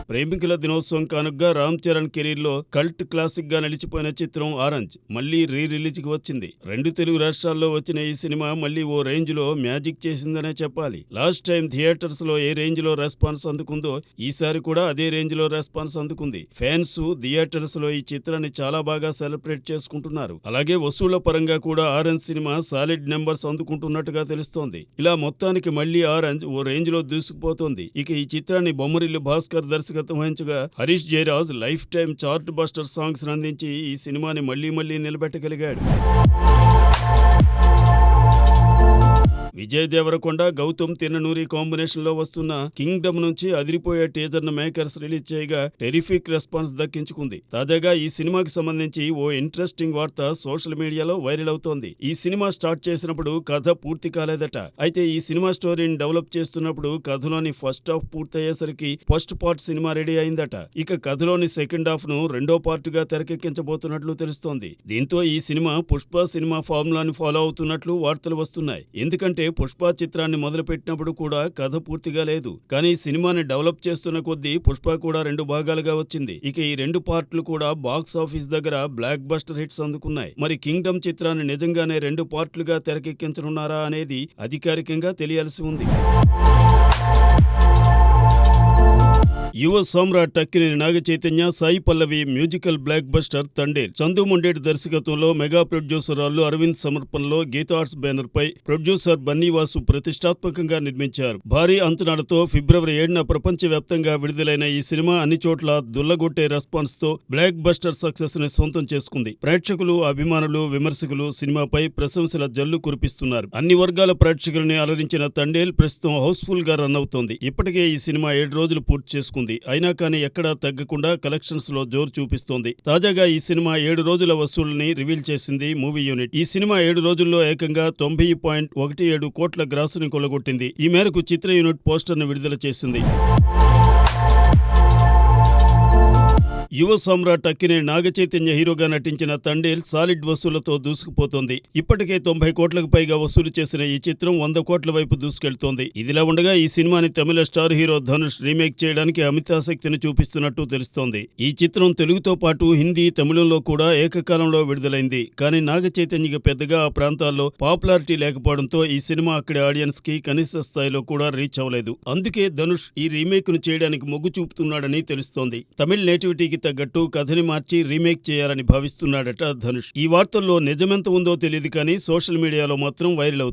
ప్రేమికుల దినోత్సవం కానుగ్గా రామ్ చరణ్ కెరీర్లో కల్ట్ క్లాసిక్ గా నిలిచిపోయిన చిత్రం ఆరెంజ్ మళ్లీ రిలీజ్ కి వచ్చింది. 2 తెలుగు రాష్ట్రాల్లో వచ్చిన ఈ సినిమా మళ్లీ ఓ రేంజ్ లో మ్యాజిక్ చేసిందనే చెప్పాలి. లాస్ట్ టైం థియేటర్స్ లో ఏ రేంజ్ లో రెస్పాన్స్ అందుకుందో ఈసారి కూడా అదే రేంజ్ లో రెస్పాన్స్ అందుకుంది. ఫ్యాన్స్ థియేటర్స్ లో ఈ చిత్రాన్ని చాలా బాగా సెలబ్రేట్ చేసుకుంటున్నారు. అలాగే వసూళ్ల పరంగా కూడా ఆరెంజ్ సినిమా సాలిడ్ నెంబర్స్ అందుకుంటున్నట్టుగా తెలుస్తోంది. ఇలా మొత్తానికి మళ్లీ ఆరెంజ్ ఓ రేంజ్ లో దూసుకుపోతోంది. ఇక ఈ చిత్రాన్ని బొమ్మరిల్లు భాస్కర్ దర్శకత్వం వహించగా Harish Jayaraj life time chart buster songs అందించి ఈ సినిమాని మళ్లీ నిలబెట్టగలిగాడు. విజయ్ దేవరకొండ, గౌతమ్ తిన్ననూరి కాంబినేషన్ లో వస్తున్న కింగ్డమ్ నుంచి అదిరిపోయే టీజర్ ను మేకర్స్ రిలీజ్ చేయగా టెరిఫిక్ రెస్పాన్స్ దక్కించుకుంది. తాజాగా ఈ సినిమాకి సంబంధించి ఓ ఇంట్రెస్టింగ్ వార్త సోషల్ మీడియాలో వైరల్ అవుతోంది. ఈ సినిమా స్టార్ట్ చేసినప్పుడు కథ పూర్తి కాలేదట. అయితే ఈ సినిమా స్టోరీని డెవలప్ చేస్తున్నప్పుడు కథలోని ఫస్ట్ హాఫ్ పూర్తయ్యేసరికి ఫస్ట్ పార్ట్ సినిమా రెడీ అయిందట. ఇక కథలోని సెకండ్ హాఫ్ ను రెండో పార్ట్ గా తెరకెక్కించబోతున్నట్లు తెలుస్తోంది. దీంతో ఈ సినిమా పుష్ప సినిమా ఫార్ములాని ఫాలో అవుతున్నట్లు వార్తలు వస్తున్నాయి. ఎందుకంటే పుష్ప చిత్రాన్ని మొదలుపెట్టినప్పుడు కూడా కథ పూర్తిగా లేదు. కానీ సినిమాని డెవలప్ చేస్తున్న కొద్దీ పుష్ప కూడా 2 భాగాలుగా వచ్చింది. ఇక ఈ 2 పార్ట్లు కూడా బాక్స్ ఆఫీస్ దగ్గర బ్లాక్ బస్టర్ హిట్స్ అందుకున్నాయి. మరి కింగ్డమ్ చిత్రాన్ని నిజంగానే 2 పార్ట్లుగా తెరకెక్కించనున్నారా అనేది అధికారికంగా తెలియాల్సి ఉంది. యువ సామ్రాట్ Akkineni Naga Chaitanya, Sai Pallavi musical blockbuster Thandel Chandu Mondeti దర్శకత్వంలో మెగా ప్రొడ్యూసర్ అల్లు అరవింద్ సమర్పణలో గీతా ఆర్ట్స్ బ్యానర్ పై ప్రొడ్యూసర్ బన్నీవాసు ప్రతిష్టాత్మకంగా నిర్మించారు. భారీ అంచనాలతో ఫిబ్రవరి 7న ప్రపంచవ్యాప్తంగా విడుదలైన ఈ సినిమా అన్ని చోట్ల దుల్లగొట్టే రెస్పాన్స్ తో బ్లాక్ బస్టర్ సక్సెస్ ని సొంతం చేసుకుంది. ప్రేక్షకులు, అభిమానులు, విమర్శకులు సినిమాపై ప్రశంసల జల్లు కురిపిస్తున్నారు. అన్ని వర్గాల ప్రేక్షకుల్ని అలరించిన తండేల్ ప్రస్తుతం హౌస్ఫుల్ గా రన్ అవుతోంది. ఇప్పటికే ఈ సినిమా 7 రోజులు పూర్తి చేసుకుంది. అయినా కానీ ఎక్కడా తగ్గకుండా కలెక్షన్స్ లో జోరు చూపిస్తోంది. తాజాగా ఈ సినిమా 7 రోజుల వసూళ్లని రివీల్ చేసింది మూవీ యూనిట్. ఈ సినిమా 7 రోజుల్లో ఏకంగా 90.17 కోట్ల గ్రాసుని కొల్లగొట్టింది. ఈ మేరకు చిత్ర యూనిట్ పోస్టర్ ను విడుదల చేసింది. యువ సామ్రాట్ అక్కినేని నాగచైతన్య హీరోగా నటించిన తండేల్ సాలిడ్ వసూళ్లతో దూసుకుపోతోంది. ఇప్పటికే 90 కోట్లకు పైగా వసూలు చేసిన ఈ చిత్రం 100 కోట్ల వైపు దూసుకెళ్తోంది. ఇదిలా ఉండగా ఈ సినిమాని తమిళ స్టార్ హీరో ధనుష్ రీమేక్ చేయడానికి అమితాసక్తిని చూపిస్తున్నట్టు తెలుస్తోంది. ఈ చిత్రం తెలుగుతో పాటు హిందీ, తమిళంలో కూడా ఏకకాలంలో విడుదలైంది. కానీ నాగచైతన్యకి పెద్దగా ఆ ప్రాంతాల్లో పాపులారిటీ లేకపోవడంతో ఈ సినిమా అక్కడి ఆడియన్స్ కి కనీస స్థాయిలో కూడా రీచ్ అవ్వలేదు. అందుకే ధనుష్ ఈ రీమేక్ ను చేయడానికి మొగ్గు చూపుతున్నాడని తెలుస్తోంది. తమిళ నేటివిటీకి తగ్గట్టు కథని మార్చి రీమేక్ చేయాలని భావిస్తున్నాడట ధనుష్. ఈ వార్తల్లో నిజమెంత ఉందో తెలియదు కానీ సోషల్ మీడియాలో మాత్రం వైరల్ అవుతుంది.